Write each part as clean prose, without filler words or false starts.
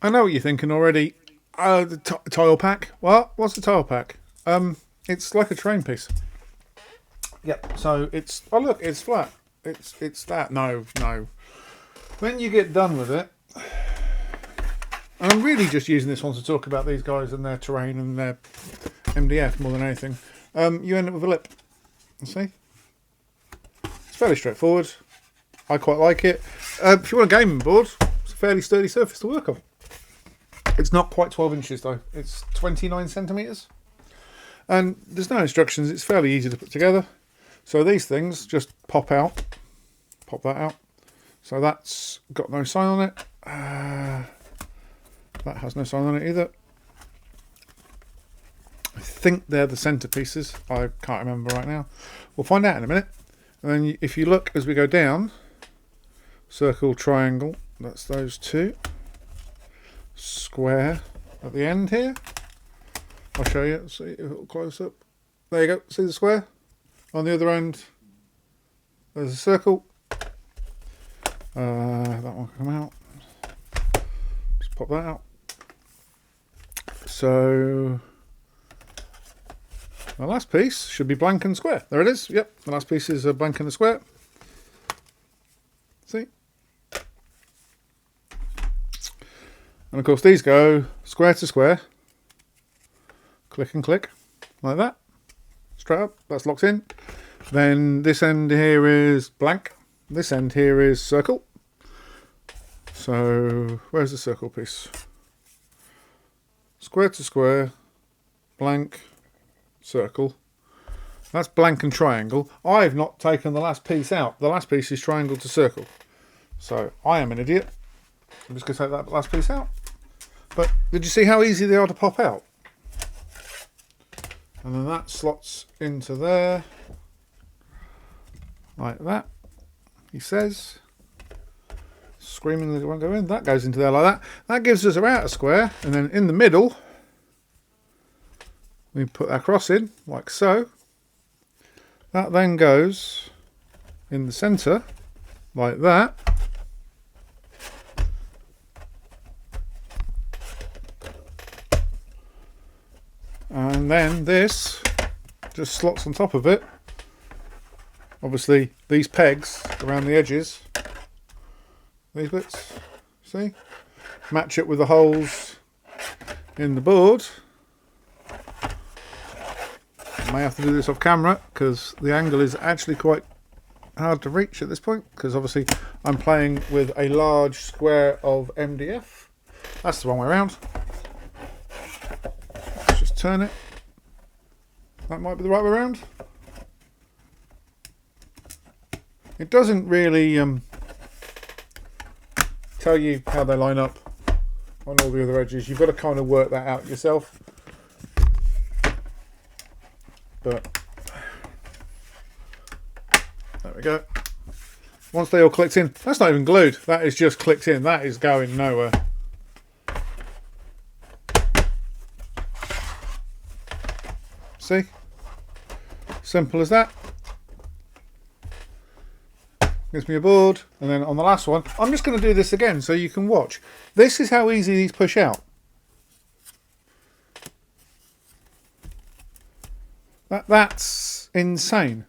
I know what you're thinking already. The tile pack. What? What's the tile pack? It's like a train piece. Yep. So it's. Oh look, it's flat. It's that. No, no. When you get done with it, and I'm really just using this one to talk about these guys and their terrain and their MDF more than anything. You end up with a lip. See? It's fairly straightforward. I quite like it. If you want a gaming board, it's a fairly sturdy surface to work on. It's not quite 12 inches though. It's 29 centimetres. And there's no instructions. It's fairly easy to put together. So these things just pop out. Pop that out. So that's got no sign on it. That has no sign on it either. I think they're the centerpieces. I can't remember right now. We'll find out in a minute. And then if you look as we go down, circle, triangle, that's those two. Square at the end here. I'll show you. See a little close up. There you go. See the square? On the other end, there's a circle. That one can come out. Just pop that out. So the last piece should be blank and square. There it is. Yep, the last piece is a blank and a square. See? And of course these go square to square. Click and click. Like that. Straight up. That's locked in. Then this end here is blank. This end here is circle. So where's the circle piece? Square to square. Blank. Circle. That's blank and triangle. I've not taken the last piece out. The last piece is triangle to circle. So I am an idiot. I'm just going to take that last piece out. But did you see how easy they are to pop out? And then that slots into there. Like that. He says. Screaming that it won't go in. That goes into there like that. That gives us our outer square. And then in the middle, we put our cross in, like so. That then goes in the centre, like that. And then this just slots on top of it. Obviously, these pegs around the edges, these bits, see? Match it with the holes in the board. I may have to do this off camera because the angle is actually quite hard to reach at this point, because obviously I'm playing with a large square of MDF. That's the wrong way around. Let's just turn it. That might be the right way around. It doesn't really tell you how they line up on all the other edges. You've got to kind of work that out yourself. But there we go. Once they all clicked in, that's not even glued. That is just clicked in. That is going nowhere. See? Simple as that. Gives me a board, and then on the last one, I'm just going to do this again so you can watch. This is how easy these push out. That's insane.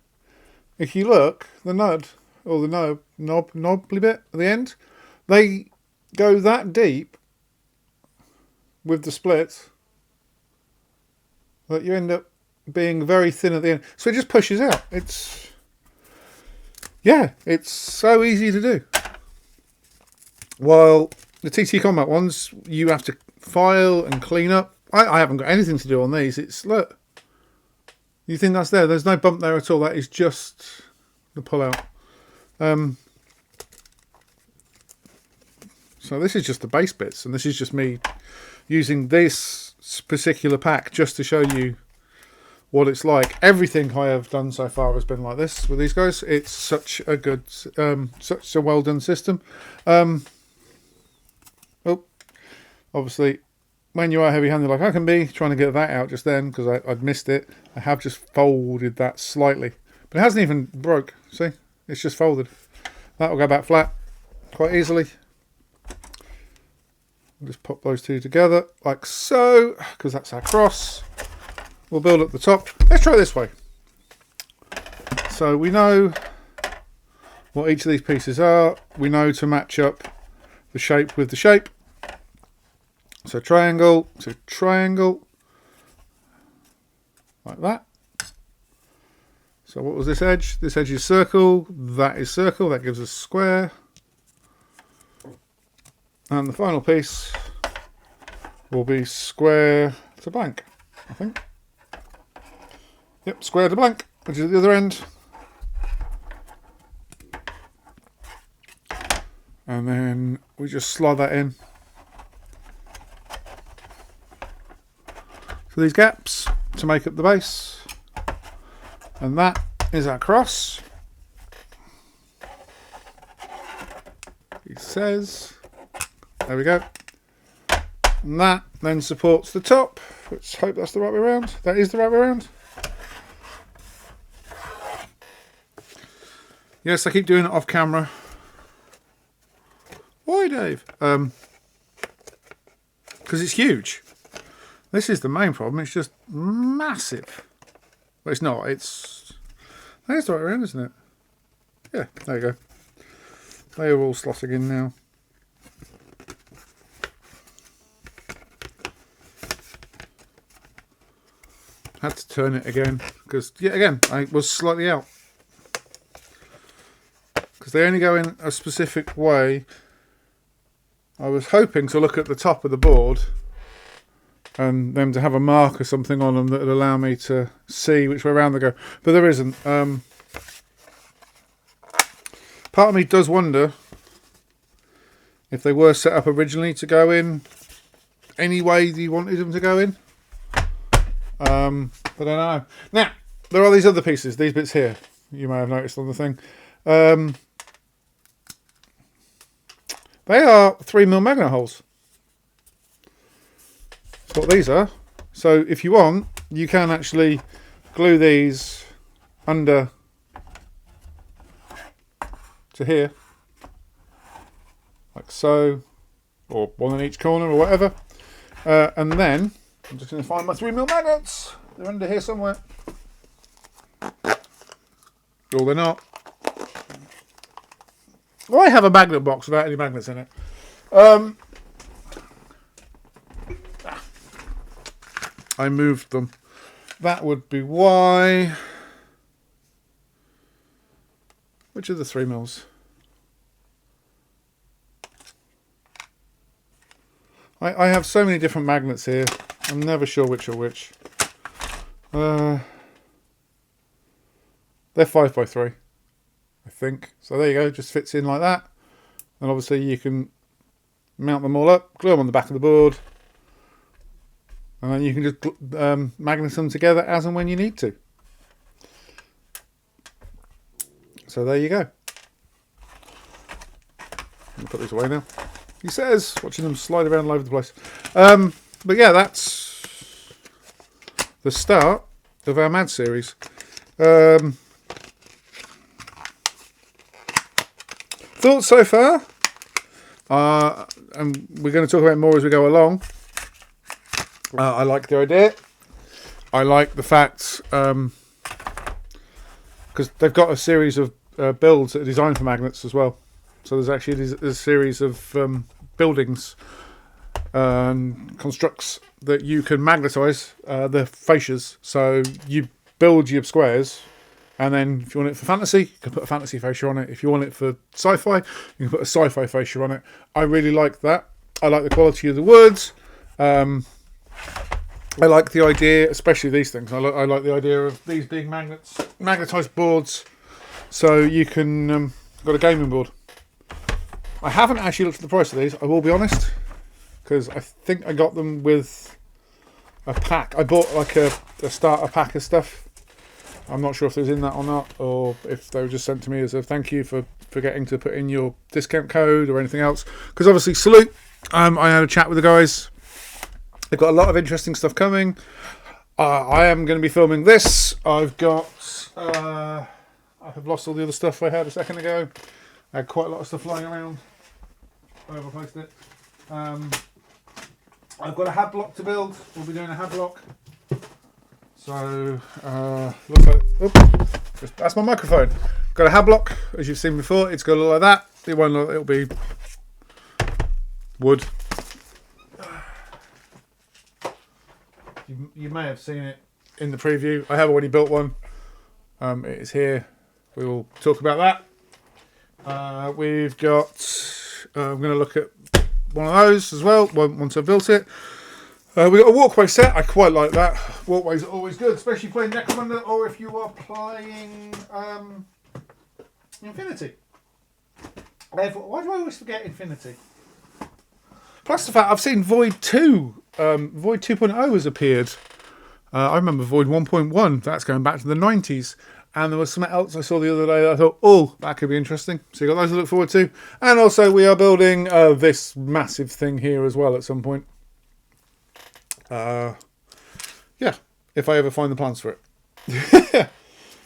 If you look, the nut, or the knobbly bit at the end, they go that deep with the split that you end up being very thin at the end. So it just pushes out. It's so easy to do. While the TT Combat ones, you have to file and clean up. I haven't got anything to do on these. It's, look. You think that's there? There's no bump there at all. That is just the pull out. So this is just the base bits, and this is just me using this particular pack just to show you what it's like. Everything I have done so far has been like this with these guys. It's such a good, such a well done system. Obviously, when you are heavy-handed like I can be, trying to get that out just then because I'd missed it, I have just folded that slightly. But it hasn't even broke, see? It's just folded. That will go back flat quite easily. just pop those two together like so, because that's our cross. We'll build up the top. Let's try it this way. So we know what each of these pieces are. We know to match up the shape with the shape. So triangle to triangle, like that. So what was this edge? This edge is circle. That is circle. That gives us square. And the final piece will be square to blank, I think. Yep, square to blank, which is at the other end. And then we just slide that in. So these gaps to make up the base. And that is our cross. He says. There we go. And that then supports the top. Let's hope that's the right way around. That is the right way around. Yes, I keep doing it off camera. Why, Dave? Because it's huge. This is the main problem. It's just massive. But it's not. It's... That is the right way around, isn't it? Yeah, there you go. They are all slotting in now. Had to turn it again because, yeah, again, I was slightly out. Because they only go in a specific way. I was hoping to look at the top of the board and them to have a mark or something on them that would allow me to see which way around they go. But there isn't. Part of me does wonder if they were set up originally to go in any way you wanted them to go in. But I don't know. Now, there are these other pieces, these bits here, you may have noticed on the thing. They are 3mm magnet holes. That's what these are. So if you want, you can actually glue these under to here, like so, or one in each corner or whatever. And then I'm just going to find my 3mm magnets. They're under here somewhere. Or they're not. I have a magnet box without any magnets in it. I moved them. That would be why. Which are the 3mm? I have so many different magnets here. I'm never sure which are which. They're 5x3, I think. So there you go, just fits in like that. And obviously you can mount them all up, glue them on the back of the board, and then you can just magnet them together as and when you need to. So there you go. I'll put these away now. He says, watching them slide around all over the place. But yeah, that's the start of our MAD series. Thoughts so far? And we're going to talk about more as we go along. I like the idea. I like the fact, because they've got a series of builds that are designed for magnets as well. So there's actually a series of buildings and constructs that you can magnetise the fascias. So you build your squares, and then if you want it for fantasy, you can put a fantasy fascia on it. If you want it for sci-fi, you can put a sci-fi fascia on it. I really like that. I like the quality of the woods. I like the idea, especially these things. I like the idea of these being magnetised boards, so you can got a gaming board. I haven't actually looked at the price of these, I will be honest, because I think I got them with a pack. I bought like a starter pack of stuff. I'm not sure if it was in that or not, or if they were just sent to me as a thank you for forgetting to put in your discount code or anything else. Because obviously, salute. I had a chat with the guys. They've got a lot of interesting stuff coming. I am going to be filming this. I've got... I have lost all the other stuff I had a second ago. I had quite a lot of stuff lying around. I overplaced it. I've got a hab block to build. We'll be doing a hab block. So, looks like, oops, that's my microphone. Got a hab block, as you've seen before. It's got to look like that. It won't look, it'll be wood. You may have seen it in the preview. I have already built one. It is here. We will talk about that. We've got, I'm going to look at one of those as well once I've built it. We've got a walkway set. I quite like that. Walkways are always good, especially playing Necromunda or if you are playing Infinity. Why do I always forget Infinity? Plus the fact I've seen Void 2, Void 2.0 has appeared. I remember Void 1.1, that's going back to the 90s. And there was something else I saw the other day that I thought, oh, that could be interesting. So you've got those to look forward to. And also we are building this massive thing here as well at some point. Yeah, if I ever find the plans for it.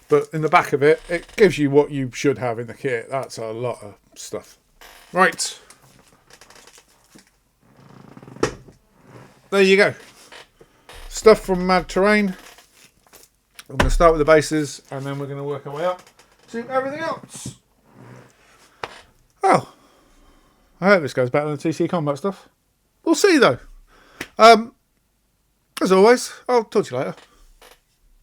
But in the back of it, it gives you what you should have in the kit. That's a lot of stuff. Right. There you go. Stuff from Mad Terrain. I'm going to start with the bases and then we're going to work our way up to everything else. Oh, I hope this goes better than the TC Combat stuff. We'll see though. As always, I'll talk to you later.